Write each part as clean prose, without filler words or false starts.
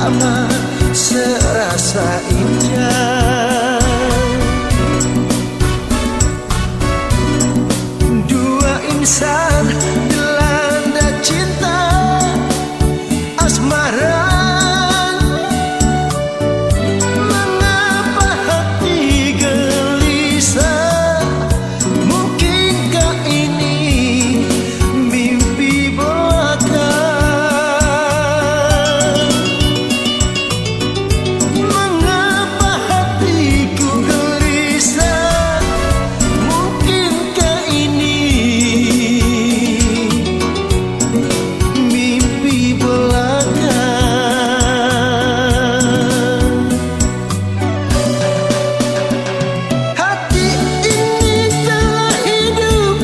pertama serasa indah. Dua insan dilanda cinta asmara. Mengapa hati gelisah? Mungkinkah ini mimpi belaka? Mengapa hatiku gelisah? Mungkinkah ini mimpi belaka? Hati ini telah hidup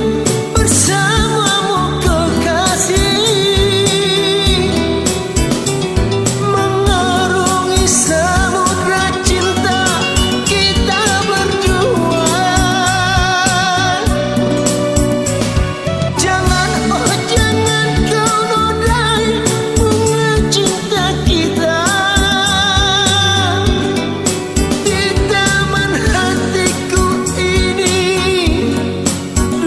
bersamamu kekasih, mengarungi samudra cinta kita berdua. Jangan, oh jangan kau nodai bunga cinta kita di taman hatiku ini.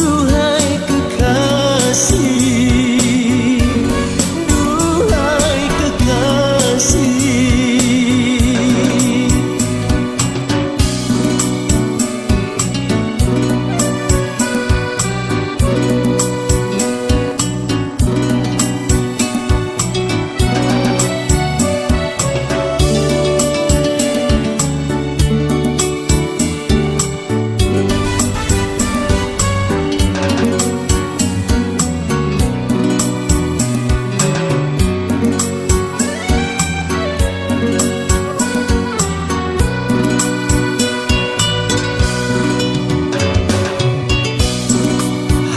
Duhai kekasih, duhai kekasih.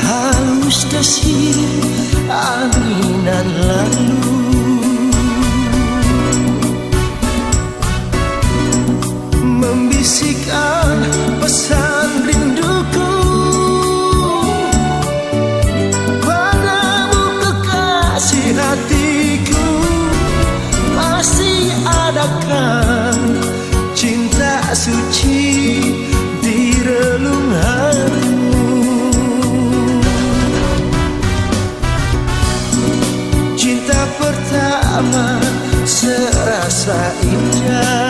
Halus desir anginan lalu, membisikkan pesan rinduku padamu kekasih hatiku. Masih adakah cinta suci di relung hatimu? Cinta pertama serasa indah.